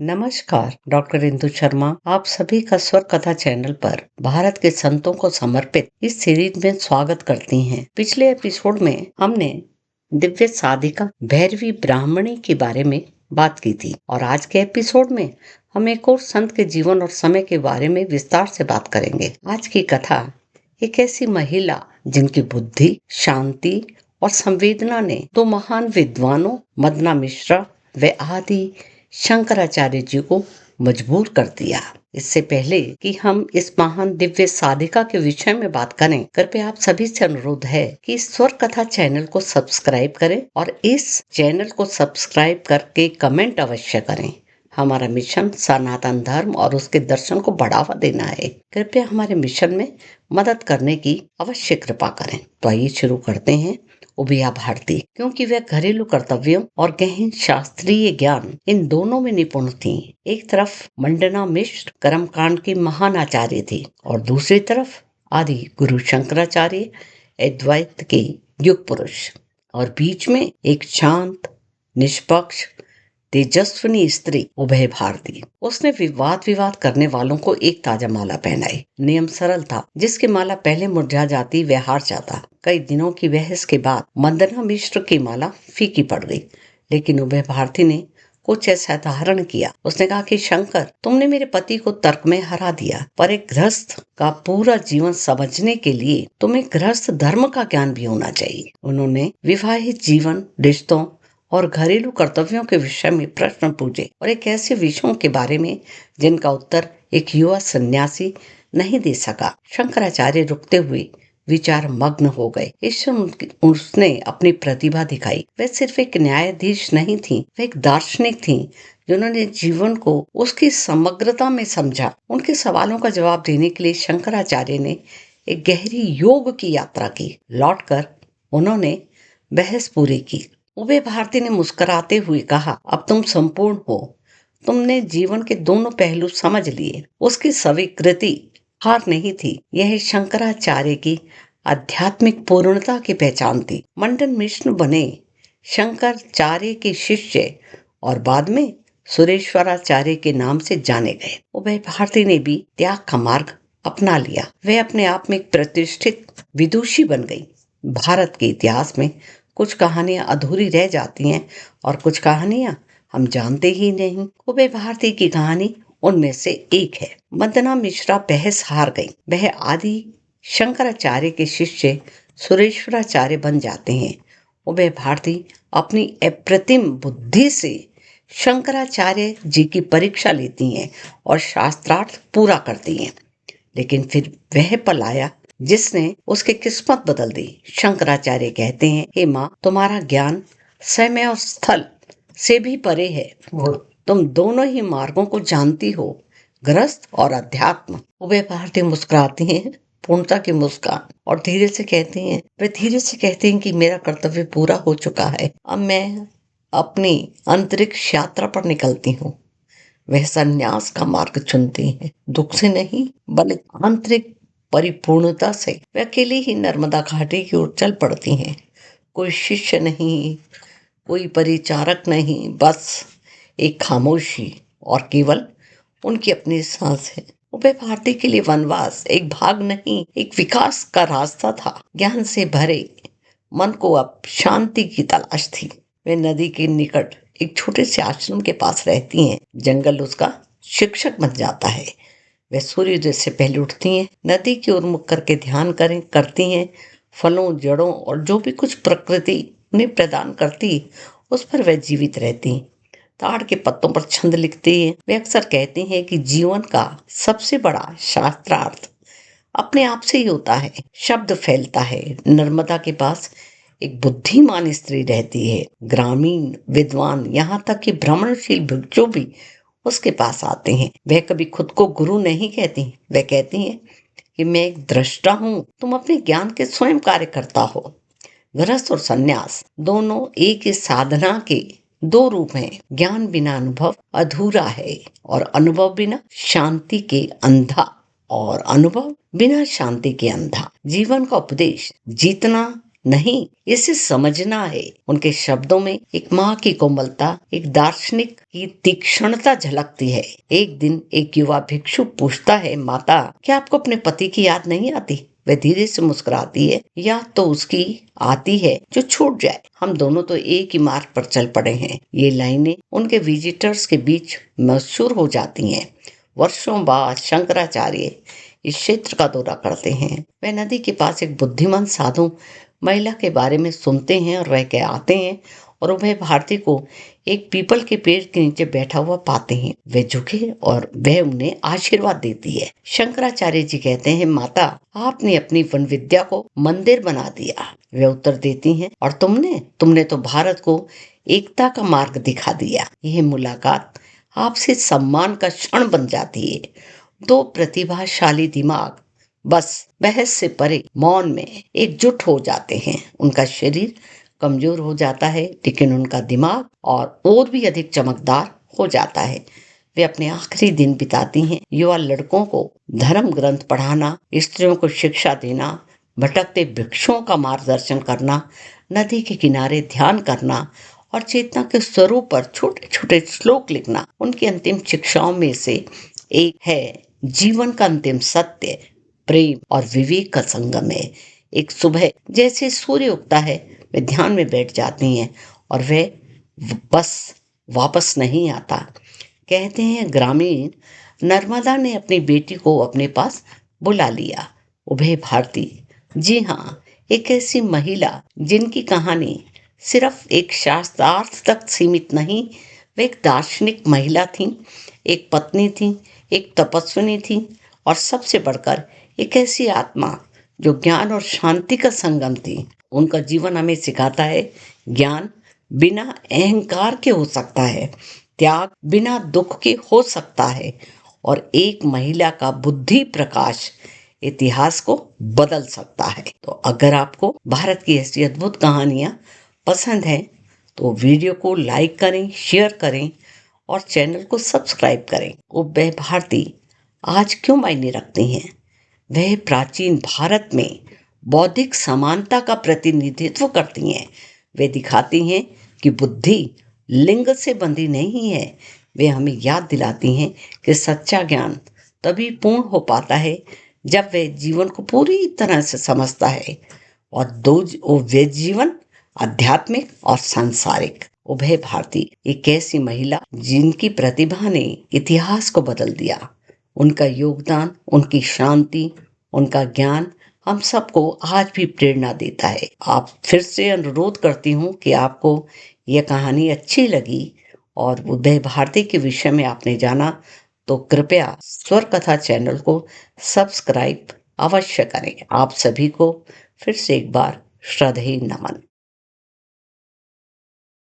नमस्कार, डॉक्टर इंदु शर्मा आप सभी का स्वर कथा चैनल पर भारत के संतों को समर्पित इस सीरीज में स्वागत करती हैं। पिछले एपिसोड में हमने दिव्य साधिका भैरवी ब्राह्मणी के बारे में बात की थी और आज के एपिसोड में हम एक और संत के जीवन और समय के बारे में विस्तार से बात करेंगे। आज की कथा एक ऐसी महिला जिनकी बुद्धि, शांति और संवेदना ने दो महान विद्वानों मदना मिश्रा व आदि शंकराचार्य जी को मजबूर कर दिया। इससे पहले कि हम इस महान दिव्य साधिका के विषय में बात करें, कृपया आप सभी से अनुरोध है कि स्वर कथा चैनल को सब्सक्राइब करें और इस चैनल को सब्सक्राइब करके कमेंट अवश्य करें। हमारा मिशन सनातन धर्म और उसके दर्शन को बढ़ावा देना है। कृपया हमारे मिशन में मदद करने की अवश्य कृपा करें। तो आइए शुरू करते हैं। उबिया भारती, क्योंकि वह घरेलू कर्तव्यों और गहन शास्त्रीय ज्ञान इन दोनों में निपुण थी। एक तरफ मंडना मिश्र कर्मकांड की महान आचार्य थी और दूसरी तरफ आदि गुरु शंकराचार्य अद्वैत के युग पुरुष, और बीच में एक शांत, निष्पक्ष, तेजस्विनी स्त्री उभय भारती। उसने विवाद करने वालों को एक ताजा माला पहनाई। नियम सरल था, जिसकी माला पहले मुरझा जाती वह हार जाता। कई दिनों की बहस के बाद मंदना मिश्र की माला फीकी पड़ गई, लेकिन उभय भारती ने कुछ ऐसा धारण किया। उसने कहा कि शंकर, तुमने मेरे पति को तर्क में हरा दिया, पर एक गृहस्थ का पूरा जीवन समझने के लिए तुम्हें गृहस्थ धर्म का ज्ञान भी होना चाहिए। उन्होंने विवाहित जीवन, रिश्तों और घरेलू कर्तव्यों के विषय में प्रश्न पूछे और एक ऐसे विषयों के बारे में जिनका उत्तर एक युवा सन्यासी नहीं दे सका। शंकराचार्य रुकते हुए विचार मग्न हो गए। उसने अपनी प्रतिभा दिखाई। वह सिर्फ एक न्यायाधीश नहीं थी, वह एक दार्शनिक थी जिन्होंने जीवन को उसकी समग्रता में समझा। उनके सवालों का जवाब देने के लिए शंकराचार्य ने एक गहरी योग की यात्रा की। लौटकर उन्होंने बहस पूरी की। उभय भारती ने मुस्कुराते हुए कहा, अब तुम संपूर्ण हो। तुमने जीवन के दोनों पहलू समझ लिए। उसकी स्वीकृति हार नहीं थी, यह शंकराचार्य की आध्यात्मिक पूर्णता की पहचान थी। मंडन मिश्र बने शंकराचार्य के शिष्य और बाद में सुरेश्वराचार्य के नाम से जाने गए। उभय भारती ने भी त्याग का मार्ग अपना लिया। वह अपने आप में एक प्रतिष्ठित विदुषी बन गई। भारत के इतिहास में कुछ कहानियां अधूरी रह जाती हैं और कुछ कहानियां हम जानते ही नहीं। उभय भारती की कहानी उनमें से एक है। मदना मिश्रा बहस हार गई। वह आदि शंकराचार्य के शिष्य सुरेश्वराचार्य बन जाते हैं। उभय भारती अपनी अप्रतिम बुद्धि से शंकराचार्य जी की परीक्षा लेती हैं और शास्त्रार्थ पूरा करती हैं, लेकिन फिर वह पल आया जिसने उसकी किस्मत बदल दी। शंकराचार्य कहते हैं, हे माँ, तुम्हारा ज्ञान समय और स्थल से भी परे है। तुम दोनों ही मार्गों को जानती हो, गृहस्थ और अध्यात्म। उभय भारती मुस्कुराती हैं, पूर्णता की मुस्कान, और धीरे से कहते हैं कि मेरा कर्तव्य पूरा हो चुका है। अब मैं अपनी अंतरिक्ष यात्रा पर निकलती हूँ। वह संन्यास का मार्ग चुनती हैं, दुख से नहीं बल्कि आंतरिक परिपूर्णता से। वे अकेले ही नर्मदा घाटी की ओर चल पड़ती हैं। कोई शिष्य नहीं, कोई परिचारक नहीं, बस एक खामोशी और केवल उनकी अपनी सांस है। उभय भारती के लिए वनवास एक भाग नहीं, एक विकास का रास्ता था। ज्ञान से भरे मन को अब शांति की तलाश थी। वे नदी के निकट एक छोटे से आश्रम के पास रहती हैं। जंगल उसका शिक्षक बन जाता है। वे सूर्योदय से पहले उठती हैं, नदी की ओर मुख करके ध्यान करती हैं। फलों, जड़ों और जो भी कुछ प्रकृति उन्हें प्रदान करती, उस पर वह जीवित रहती। ताड़ के पत्तों पर छंद लिखती हैं। वे अक्सर कहती हैं कि जीवन का सबसे बड़ा शास्त्रार्थ अपने आप से ही होता है। शब्द फैलता है। नर्मदा के पास एक बुद्धिमान स्त्री रहती है। ग्रामीण, विद्वान, यहाँ तक कि भ्रमणशील भिक्षु भी उसके पास आते हैं। वह कभी खुद को गुरु नहीं कहती। वह कहती हैं कि मैं एक दृष्टा हूँ, तुम अपने ज्ञान के स्वयं कार्य करता हो। गृहस्थ और सन्यास दोनों एक ही साधना के दो रूप हैं। ज्ञान बिना अनुभव अधूरा है और अनुभव बिना शांति के अंधा, और अनुभव बिना शांति के अंधा। जीवन का उपदेश जितना नहीं, इसे समझना है। उनके शब्दों में एक माँ की कोमलता, एक दार्शनिक की तीक्ष्णता झलकती है। एक दिन एक युवा भिक्षु पूछता है, माता, क्या आपको अपने पति की याद नहीं आती? वह धीरे से मुस्कुराती है, या तो उसकी आती है जो छूट जाए, हम दोनों तो एक ही मार्ग पर चल पड़े हैं। ये लाइनें उनके विजिटर्स के बीच मशहूर हो जाती हैं। वर्षों बाद शंकराचार्य इस क्षेत्र का दौरा करते हैं। वह नदी के पास एक बुद्धिमान साधु महिला के बारे में सुनते हैं और वह के आते हैं और उभय भारती को एक पीपल के पेड़ के नीचे बैठा हुआ पाते हैं। वे झुके और वह उन्हें आशीर्वाद देती है। शंकराचार्य जी कहते हैं, माता, आपने अपनी वन विद्या को मंदिर बना दिया। वे उत्तर देती हैं, और तुमने तो भारत को एकता का मार्ग दिखा दिया। यह मुलाकात आपसे सम्मान का क्षण बन जाती है। दो प्रतिभाशाली दिमाग बस बहस से परे मौन में एकजुट हो जाते हैं। उनका शरीर कमजोर हो जाता है, लेकिन उनका दिमाग और भी अधिक चमकदार हो जाता है। वे अपने आखिरी दिन बिताती हैं युवा लड़कों को धर्म ग्रंथ पढ़ाना, स्त्रियों को शिक्षा देना, भटकते भिक्षुओं का मार्गदर्शन करना, नदी के किनारे ध्यान करना और चेतना के स्वरूप पर छोटे छोटे श्लोक लिखना। उनकी अंतिम शिक्षाओं में से एक है, जीवन का अंतिम सत्य प्रेम और विवेक का संगम है। एक सुबह जैसे सूर्य उगता है, वे ध्यान में बैठ जाती हैं और वे बस वापस नहीं आता। कहते हैं, ग्रामीण नर्मदा ने अपनी बेटी को अपने पास बुला लिया। उभय भारती, जी हाँ, एक ऐसी महिला जिनकी कहानी सिर्फ एक शास्त्रार्थ तक सीमित नहीं, वे एक दार्शनिक महिला थी, एक पत्नी थी, एक तपस्विनी थी और सबसे बढ़कर एक ऐसी आत्मा जो ज्ञान और शांति का संगम थी। उनका जीवन हमें सिखाता है, ज्ञान बिना अहंकार के हो सकता है, त्याग बिना दुख के हो सकता है और एक महिला का बुद्धि प्रकाश इतिहास को बदल सकता है। तो अगर आपको भारत की ऐसी अद्भुत कहानियां पसंद है तो वीडियो को लाइक करें, शेयर करें और चैनल को सब्सक्राइब करें। उभय भारती आज क्यों मायने रखती हैं? वह प्राचीन भारत में बौद्धिक समानता का प्रतिनिधित्व करती हैं। वे दिखाती हैं कि बुद्धि लिंग से बंधी नहीं है। वे हमें याद दिलाती हैं कि सच्चा ज्ञान तभी पूर्ण हो पाता है जब वह जीवन को पूरी तरह से समझता है और वे जीवन आध्यात्मिक और सांसारिक। उभय भारती एक ऐसी महिला जिनकी प्रतिभा ने इतिहास को बदल दिया। उनका योगदान, उनकी शांति, उनका ज्ञान हम सबको आज भी प्रेरणा देता है। आप फिर से अनुरोध करती हूँ कि आपको यह कहानी अच्छी लगी और उदय भारती के विषय में आपने जाना तो कृपया स्वर कथा चैनल को सब्सक्राइब अवश्य करें। आप सभी को फिर से एक बार श्रद्धेय नमन।